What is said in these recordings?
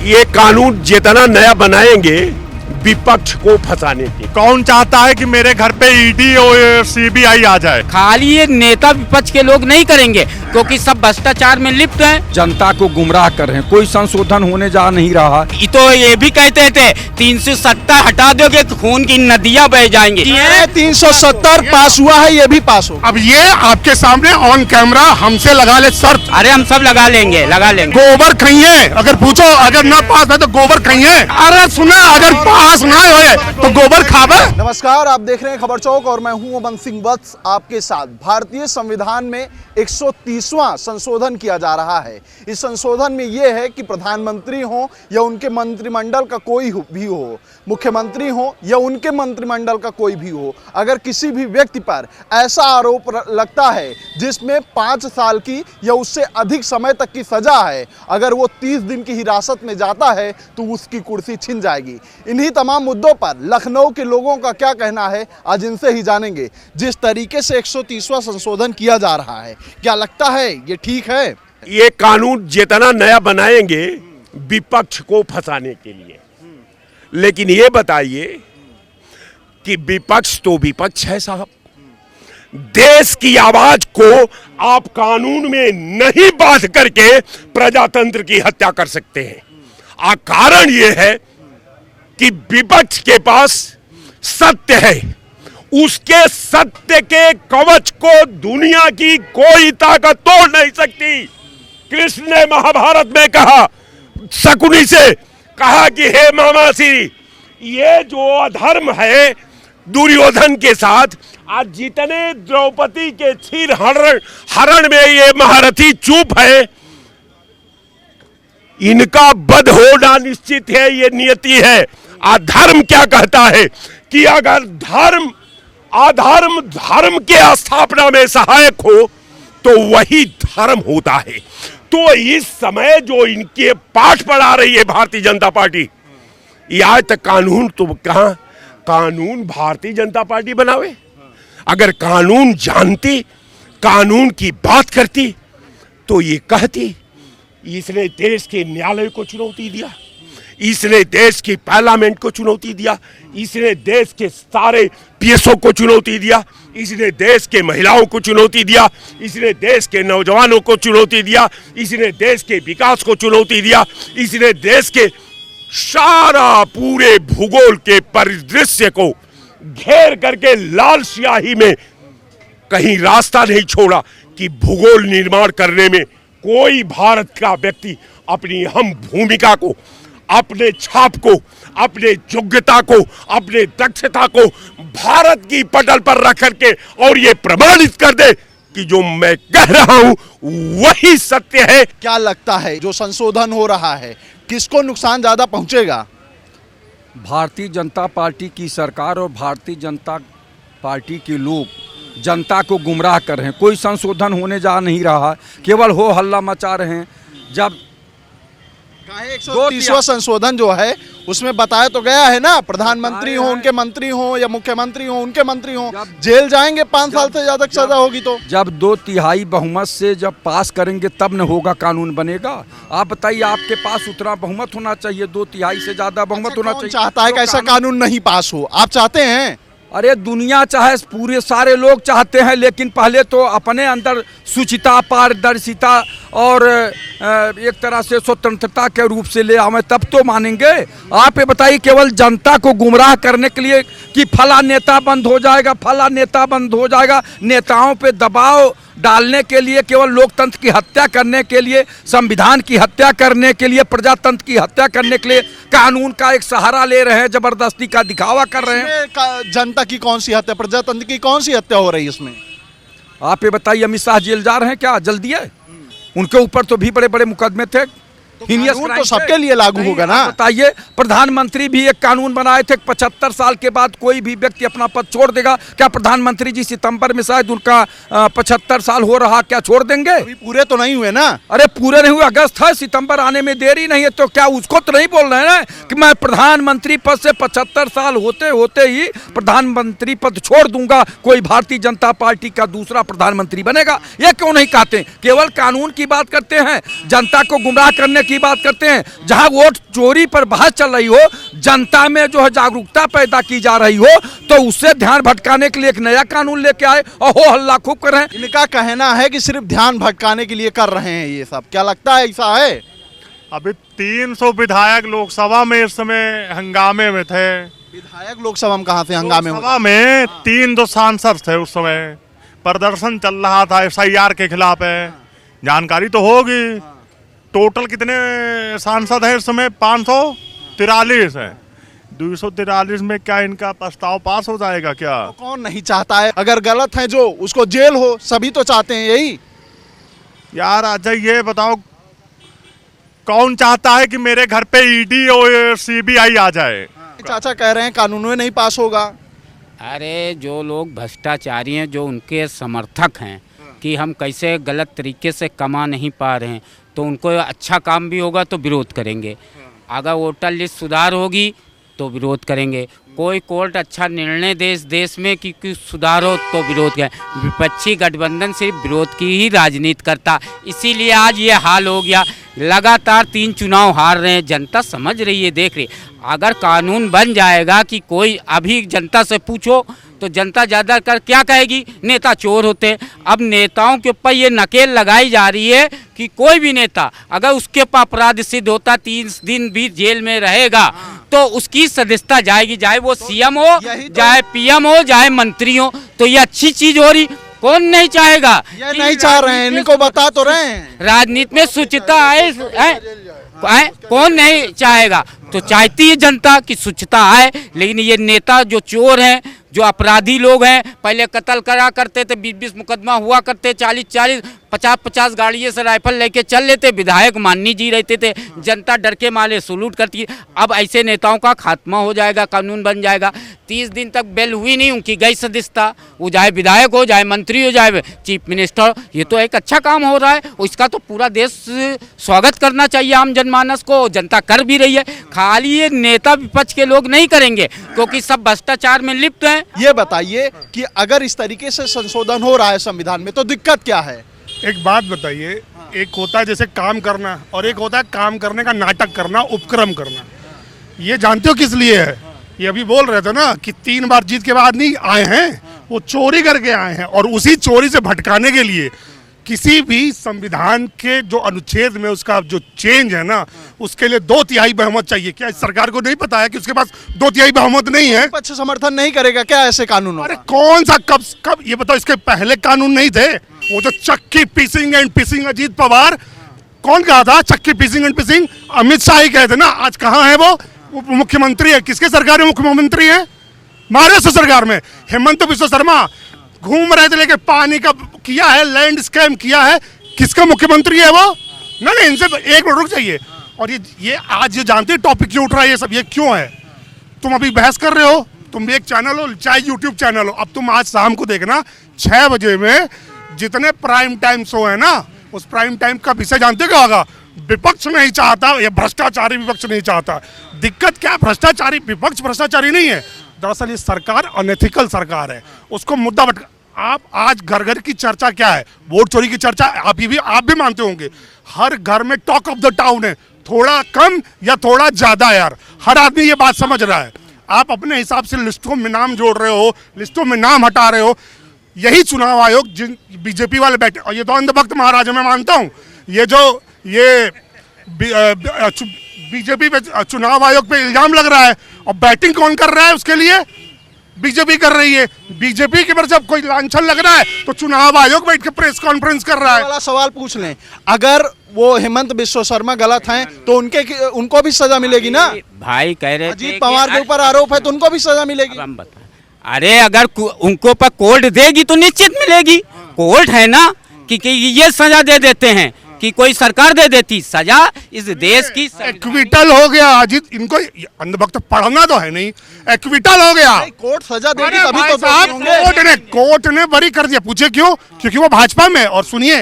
ये कानून जितना नया बनाएंगे विपक्ष को फंसाने के। कौन चाहता है कि मेरे घर पे ईडी और सीबीआई आ जाए? खाली ये नेता विपक्ष के लोग नहीं करेंगे, क्योंकि सब भ्रष्टाचार में लिप्त हैं। जनता को गुमराह कर रहे हैं, कोई संशोधन होने जा नहीं रहा। तो ये भी कहते थे 370 हटा दोगे तो खून की नदियां बह जाएंगी। 370 पास हुआ है, ये भी पास हो। अब ये आपके सामने ऑन कैमरा हमसे लगा ले शर्त। अरे हम सब लगा लेंगे। गोबर खाइए, अगर पूछो अगर न पास है तो गोबर खाइए। अरे सुना, अगर पास ना होए तो गोबर खावे। नमस्कार, आप देख रहे हैं खबर चौक और मैं हूं अमन सिंह वत्स आपके साथ। भारतीय संविधान में 130वां संशोधन किया जा रहा है। इस संशोधन में यह है कि प्रधानमंत्री हो या उनके मंत्रिमंडल का कोई भी हो, मुख्यमंत्री हो या उनके मंत्रिमंडल का कोई भी हो, अगर किसी भी व्यक्ति पर ऐसा आरोप लगता है जिसमें 5 साल की या उससे अधिक समय तक की सजा है, अगर वो 30 दिन की हिरासत में जाता है तो उसकी कुर्सी छिन जाएगी। इन्हीं तमाम मुद्दों पर लखनऊ के लोगों का क्या कहना है, आज इनसे ही जानेंगे। जिस तरीके से 130वां संशोधन किया जा रहा है, क्या लगता है ये ठीक है? ये कानून जितना नया बनाएंगे विपक्ष को फंसाने के लिए। लेकिन ये बताइए कि विपक्ष तो विपक्ष है साहब। देश की आवाज को आप कानून में नहीं बांध करके प्रजातंत्र की हत्या कर सकते हैं। कारण ये है कि विपक्ष के पास सत्य है, उसके सत्य के कवच को दुनिया की कोई ताकत तोड़ नहीं सकती। कृष्ण ने महाभारत में कहा, शकुनी से कहा कि हे मामासी, ये जो अधर्म है दुर्योधन के साथ, आज जितने द्रौपदी के क्षीर हरण में ये महारथी चुप है, इनका वध होना निश्चित है। ये नियति है। अधर्म क्या कहता है कि अगर धर्म के स्थापना में सहायक हो तो वही धर्म होता है। तो इस समय जो इनके पाठ पढ़ा रही है भारतीय जनता पार्टी, ये आज तक कानून तो कहां, कानून भारतीय जनता पार्टी बनावे। अगर कानून जानती, कानून की बात करती तो ये कहती, इसने देश के न्यायालय को चुनौती दिया, इसने देश की पार्लियामेंट को चुनौती दिया, इसने देश के सारे पीएसओ को चुनौती दिया, इसने देश के महिलाओं को चुनौती दिया, इसने देश के नौजवानों को चुनौती दिया, इसने देश के विकास को चुनौती दिया, इसने देश के सारा पूरे भूगोल के परिदृश्य को घेर करके लाल स्याही में कहीं रास्ता नहीं छोड़ा कि भूगोल निर्माण करने में कोई भारत का व्यक्ति अपनी अहम भूमिका को, अपने छाप को, अपने योग्यता को, अपने दक्षता को भारत की पटल पर रख करके और ये प्रमाणित कर दे कि जो मैं कह रहा हूं वही सत्य है। क्या लगता है जो संशोधन हो रहा है किसको नुकसान ज्यादा पहुंचेगा? भारतीय जनता पार्टी की सरकार और भारतीय जनता पार्टी के लोग जनता को गुमराह कर रहे हैं। कोई संशोधन होने जा नहीं रहा, केवल हो हल्ला मचा रहे हैं। जब 130वां संशोधन जो है उसमें बताया तो गया है ना, प्रधानमंत्री हो, उनके मंत्री हो या मुख्यमंत्री हो, उनके मंत्री हो, जेल जाएंगे 5 साल से ज्यादा सजा होगी। तो जब 2/3 बहुमत से जब पास करेंगे तब न होगा, कानून बनेगा। आप बताइए, आपके पास उतना बहुमत होना चाहिए, 2/3 से ज्यादा बहुमत होना चाहिए। चाहता है कि ऐसा कानून नहीं पास हो? आप चाहते हैं? अरे दुनिया चाहे, पूरे सारे लोग चाहते हैं, लेकिन पहले तो अपने अंदर शुचिता, पारदर्शिता और एक तरह से स्वतंत्रता के रूप से ले आवे, तब तो मानेंगे। आप ये बताइए, केवल जनता को गुमराह करने के लिए कि फला नेता बंद हो जाएगा, फला नेता बंद हो जाएगा, नेताओं पे दबाव डालने के लिए, केवल लोकतंत्र की हत्या करने के लिए, संविधान की हत्या करने के लिए, प्रजातंत्र की हत्या करने के लिए कानून का एक सहारा ले रहे हैं, जबरदस्ती का दिखावा कर रहे हैं। जनता की कौन सी हत्या, प्रजातंत्र की कौन सी हत्या हो रही है इसमें? आप ये बताइए, अमित शाह जेल जा रहे हैं क्या? जल्दी है? उनके ऊपर तो भी बड़े बड़े मुकदमे थे। कानून तो सबके लिए लागू होगा ना। बताइए, प्रधानमंत्री भी एक कानून बनाए थे, 75 साल के बाद कोई भी व्यक्ति अपना पद छोड़ देगा। क्या प्रधानमंत्री जी सितंबर में शायद उनका 75 साल हो रहा, क्या छोड़ देंगे? अभी पूरे तो नहीं हुए ना। अरे पूरे नहीं हुए, अगस्त है, सितंबर आने में देरी नहीं है। तो क्या उसको तो नहीं बोल रहे हैं कि मैं प्रधानमंत्री पद से 75 साल होते होते ही प्रधानमंत्री पद छोड़ दूंगा, कोई भारतीय जनता पार्टी का दूसरा प्रधानमंत्री बनेगा? ये क्यों नहीं कहते? केवल कानून की बात करते हैं, जनता को गुमराह करने की बात करते हैं। जहां वोट चोरी पर बहस चल रही हो, जनता में जो है जागरूकता पैदा की जा रही हो, तो उससे ध्यान भटकाने के लिए एक नया कानून लेके आए और हो हल्ला खूब कर रहे हैं। इनका कहना है कि सिर्फ ध्यान भटकाने के लिए कर रहे हैं ये सब। क्या लगता है ऐसा है? अभी 300 विधायक लोकसभा में इस समय हंगामे में थे। विधायक लोकसभा में कहाँ से हंगामे हो? लोकसभा में 3 सांसद थे, उस समय प्रदर्शन चल रहा था FIR के खिलाफ है। जानकारी तो होगी। टोटल कितने सांसद हैं इस समय? 543 है। 243 में क्या इनका प्रस्ताव पास हो जाएगा क्या? तो कौन नहीं चाहता है? अगर गलत है जो, उसको जेल हो, सभी तो चाहते हैं यही। यार अच्छा ये बताओ, कौन चाहता है कि मेरे घर पे ED और CBI आ जाए? चाचा कह रहे हैं कानून में नहीं पास होगा। अरे जो लोग भ्रष्टाचारी हैं, जो उनके समर्थक हैं कि हम कैसे गलत तरीके से कमा नहीं पा रहे हैं, तो उनको अच्छा काम भी होगा तो विरोध करेंगे। अगर वोटर लिस्ट सुधार होगी तो विरोध करेंगे। कोई कोर्ट अच्छा निर्णय दे इस देश में कि सुधार हो तो विरोध करें। विपक्षी गठबंधन सिर्फ विरोध की ही राजनीति करता, इसीलिए आज ये हाल हो गया। लगातार 3 चुनाव हार रहे हैं, जनता समझ रही है, देख रही। अगर कानून बन जाएगा कि कोई, अभी जनता से पूछो तो जनता ज़्यादातर क्या कहेगी? नेता चोर होते हैं। अब नेताओं के ऊपर ये नकेल लगाई जा रही है कि कोई भी नेता अगर उसके ऊपर अपराध सिद्ध होता, 3 दिन भी जेल में रहेगा तो उसकी सदस्यता जाएगी, चाहे वो CM हो, चाहे PM हो, चाहे मंत्री हो। तो ये अच्छी चीज हो रही, कौन नहीं चाहेगा? ये नहीं चाह रहे हैं, इनको बता तो रहे हैं। राजनीति में शुचिता आए, कौन नहीं चाहेगा? तो चाहती है जनता कि स्वच्छता आए, लेकिन ये नेता जो चोर हैं, जो अपराधी लोग हैं, पहले कत्ल करा करते थे, 20-20 मुकदमा हुआ करते, 40-40 50-50 गाड़ियों से राइफल लेके चल लेते, विधायक माननी जी रहते थे, जनता डर के मारे सलूट करती है। अब ऐसे नेताओं का खात्मा हो जाएगा, कानून बन जाएगा। 30 दिन तक बेल हुई नहीं, उनकी गई सदस्यता, वो चाहे विधायक हो, चाहे मंत्री हो, चाहे चीफ मिनिस्टर। ये तो एक अच्छा काम हो रहा है, इसका तो पूरा देश स्वागत करना चाहिए। आम जनमानस को, जनता कर भी रही है। खाली ये नेता विपक्ष के लोग नहीं करेंगे, क्योंकि सब भ्रष्टाचार में लिप्त हैं। ये बताइए कि अगर इस तरीके से संशोधन हो रहा है संविधान में, तो दिक्कत क्या है? एक बात बताइए, एक होता है जैसे काम करना और एक होता है काम करने का नाटक करना, उपक्रम करना। ये जानते हो किस लिए है? ये अभी बोल रहे थे ना कि 3 बार जीत के बाद नहीं आए हैं, वो चोरी करके आए हैं। और उसी चोरी से भटकाने के लिए किसी भी संविधान के जो अनुच्छेद में उसका जो चेंज है ना, उसके लिए 2/3 बहुमत चाहिए। क्या इस सरकार को नहीं पता है कि उसके पास 2/3 बहुमत नहीं है? विपक्ष समर्थन नहीं करेगा क्या ऐसे कानूनों? अरे कौन सा, कब ये बताओ, इसके पहले कानून नहीं थे? वो जो चक्की पीसिंग एंड पिसिंग, अजीत पवार कौन कहा था? चक्की पीसिंग एंड पिसिंग अमित शाह ही कहते ना। आज कहाँ है वो मुख्यमंत्री है? किसके सरकार में मुख्यमंत्री है? महाराष्ट्र सरकार में हेमंत बिस्वा शर्मा घूम रहे थे, लेके पानी का किया है, लैंड स्कैम किया है। किसका मुख्यमंत्री है वो? नहीं, इनसे एक मिनट रुक जाइए। और ये आज ये जानते हैं टॉपिक क्यों उठ रहा है, ये सब ये क्यों है? तुम अभी बहस कर रहे हो, तुम भी एक चैनल हो, चाहे यूट्यूब चैनल हो। अब तुम आज शाम को देखना 6 बजे में जितने प्राइम टाइम शो है ना, उस प्राइम टाइम का विषय जानते क्या होगा? विपक्ष नहीं चाहता, ये भ्रष्टाचारी विपक्ष नहीं चाहता। दिक्कत क्या है? भ्रष्टाचारी विपक्ष भ्रष्टाचारी नहीं है, दरअसल ये सरकार अनएथिकल सरकार है। उसको मुद्दा आप आज घर घर की चर्चा क्या है? वोट चोरी की चर्चा। आप भी मानते होंगे, हर घर में टॉक ऑफ द टाउन है, थोड़ा कम या थोड़ा ज्यादा। यार हर आदमी ये बात समझ रहा है। आप अपने हिसाब से लिस्टों में नाम जोड़ रहे हो, लिस्टों में नाम हटा रहे हो। यही चुनाव आयोग जिन बीजेपी वाले बैठे, और ये तो अंधभक्त महाराज मैं मानता हूँ, ये बीजेपी पे चुनाव आयोग पे इल्जाम लग रहा है, और बैटिंग कौन कर रहा है उसके लिए? बीजेपी कर रही है। बीजेपी के पर जब कोई लांछन लग रहा है तो चुनाव आयोग बैठ के प्रेस कॉन्फ्रेंस कर रहा है। वाला सवाल पूछ लें, अगर वो हेमंत बिस्वा शर्मा गलत हैं तो उनको भी सजा मिलेगी ना? भाई कह रहे थे अजीत पवार के ऊपर आरोप है तो उनको भी सजा मिलेगी। हम बता, अरे अगर उनको पर कोर्ट देगी तो निश्चित मिलेगी। कोर्ट है ना कि ये सजा दे देते हैं कि कोई सरकार दे देती सजा। इस देश की एक्विटल हो गया अजीत, इनको अंधभक्त पढ़ना तो है नहीं, एक्विटल हो गया। कोर्ट सजा देगी अरे तभी भाई तो साहब, कोर्ट ने बरी कर दिया। पूछे क्यों? क्योंकि वो भाजपा में। और सुनिए,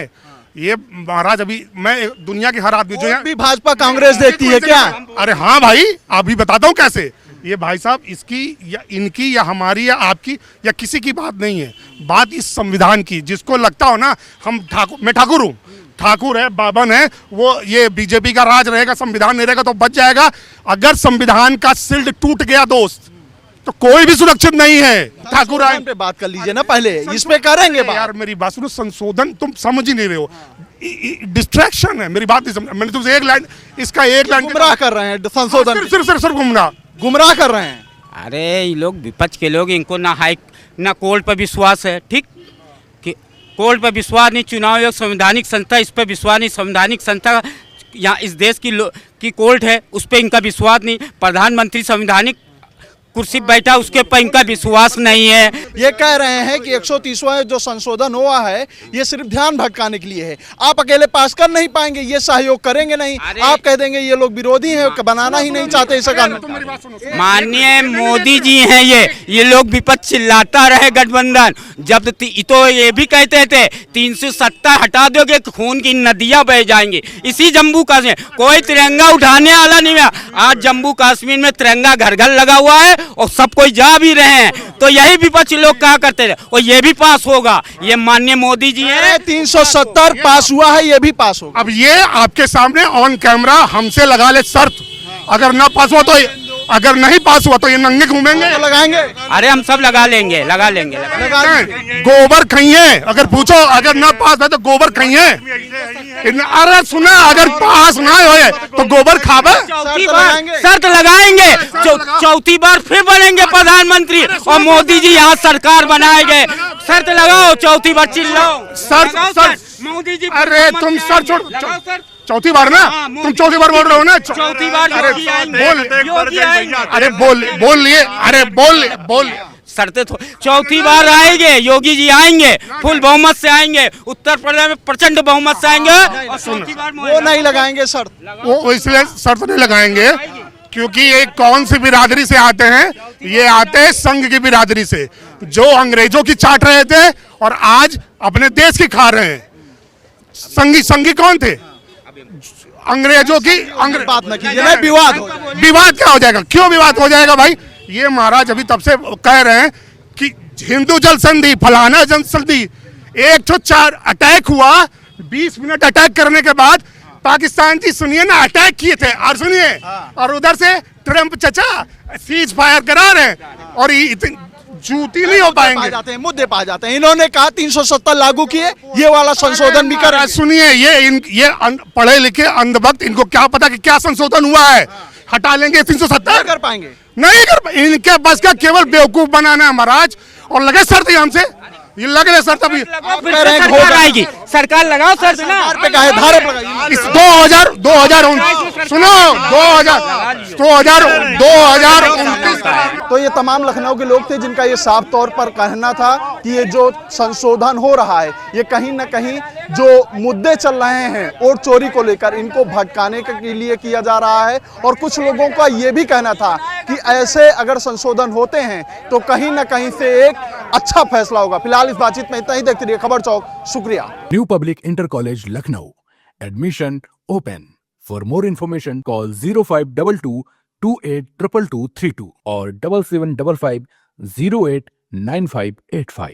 ये महाराज अभी मैं दुनिया के हर आदमी जो भी भाजपा कांग्रेस देखती है क्या? अरे हाँ भाई, अभी बताता हूँ कैसे। ये भाई साहब, इसकी या इनकी या हमारी या आपकी या किसी की बात नहीं है, बात इस संविधान की। जिसको लगता हो ना मैं ठाकुर हूँ, ठाकुर है, बावन है, वो ये बीजेपी का राज रहेगा, संविधान नहीं रहेगा तो बच जाएगा। अगर संविधान का शिल्ड टूट गया दोस्त, तो कोई भी सुरक्षित नहीं है। ठाकुर आए पे बात कर लीजिए ना, पहले इस पे करेंगे बात। यार मेरी बात सुनो, संशोधन तुम समझ ही नहीं रहे हो, डिस्ट्रैक्शन है, मेरी बात नहीं समझ। मैंने तुमसे एक लाइन, इसका एक लाइन गुमराह कर रहे हैं, संशोधन सिर्फ गुमराह कर रहे हैं। अरे ये लोग विपक्ष के लोग, इनको ना कोर्ट पर विश्वास है, ठीक कि कोर्ट पर विश्वास नहीं, चुनाव आयोग संवैधानिक संस्था, इस पर विश्वास नहीं, संवैधानिक संस्था यहाँ इस देश की कोर्ट है, उस पर इनका विश्वास नहीं, प्रधानमंत्री संवैधानिक कुर्सी पे बैठा उसके पर इनका विश्वास नहीं है। ये कह रहे हैं कि 130वां जो संशोधन हुआ है ये सिर्फ ध्यान भटकाने के लिए है, आप अकेले पास कर नहीं पाएंगे, ये सहयोग करेंगे नहीं, आप कह देंगे ये लोग विरोधी हैं, बनाना ही नहीं चाहते इस कानून। माननीय मोदी जी हैं ये लोग विपक्ष चिल्लाता रहे गठबंधन, जब तो ये भी कहते थे 370 हटा दोगे खून की नदियां बह जाएंगी। इसी जम्मू कश्मीर कोई तिरंगा उठाने वाला नहीं है, आज जम्मू कश्मीर में तिरंगा घर घर लगा हुआ है और सब कोई जा भी रहे हैं, तो यही विपक्षी लोग कहा करते थे और ये भी पास होगा, ये माननीय मोदी जी हैं। 370 पास हुआ है, ये भी पास होगा। अब ये आपके सामने ऑन कैमरा हमसे लगा ले शर्त, अगर ना पास हुआ तो, अगर नहीं पास हुआ तो ये नंगे घूमेंगे, तो लगाएंगे। अरे हम सब लगा लेंगे। गोबर खाइए, अगर पूछो अगर ना पास है तो गोबर खाइए। अरे सुना, अगर पास ना हो तो गोबर खावे। शर्त लगाएंगे, चौथी बार फिर बनेंगे प्रधानमंत्री और मोदी जी यहाँ सरकार बनाएंगे। शर्त लगाओ, चौथी बार चिल्लाओ, शर्त मोदी जी। अरे तुम सर छोड़, चौथी बार ना, तुम चौथी बार बोल रहे हो ना, चौथी बार। अरे बोल लिए, अरे बोल शर्तें चौथी बार आएंगे, योगी जी आएंगे, फुल बहुमत से आएंगे, उत्तर प्रदेश में प्रचंड बहुमत से आएंगे और चौथी बार वो नहीं लगाएंगे शर्त, वो इसलिए शर्त नहीं लगाएंगे क्योंकि ये कौन सी बिरादरी से आते हैं, ये आते हैं संघ की बिरादरी से, जो अंग्रेजों की चाट रहे थे और आज अपने देश की खा रहे हैं। संघी कौन थे? अंग्रेजों की। बात न कीजिए, विवाद क्या हो जाएगा? क्यों विवाद हो जाएगा भाई? ये महाराज अभी तब से कह रहे हैं कि हिंदू जल संधि, फलाना जल संधि, 104 अटैक हुआ, 20 मिनट अटैक करने के बाद पाकिस्तान जी सुनिए ना अटैक किए थे, और सुनिए, और उधर से ट्रम्प चचा सीज फायर करा रहे हैं और इतनी जूती नहीं हो पाएंगे, जाते हैं मुद्दे पा जाते हैं। इन्होंने कहा 370 लागू किए, ये वाला संशोधन भी कर। सुनिए, ये पढ़े लिखे अंधभक्त, इनको क्या पता कि क्या संशोधन हुआ है? हटा लेंगे 370, कर पाएंगे नहीं कर, इनके बस का केवल बेवकूफ बनाना है महाराज। और लगे शर्त हमसे, ये लग रहे सर तभी सरकार आएगी, सरकार लगाओ सर पे का है, धारे पे इस 2029 सुनो 2029। तो ये तमाम लखनऊ के लोग थे जिनका ये साफ तौर पर कहना था कि ये जो संशोधन हो रहा है ये कहीं न कहीं जो मुद्दे चल रहे हैं वोट चोरी को लेकर, इनको भटकाने के लिए किया जा रहा है। और कुछ लोगों का ये भी कहना था कि ऐसे अगर संशोधन होते हैं तो कहीं न कहीं से एक अच्छा फैसला होगा। फिलहाल इस बातचीत में इतना ही। देखते रहिए खबर चौक। शुक्रिया। New public inter college Lucknow, admission open. For more information call 0522 282232 और 7755 089585।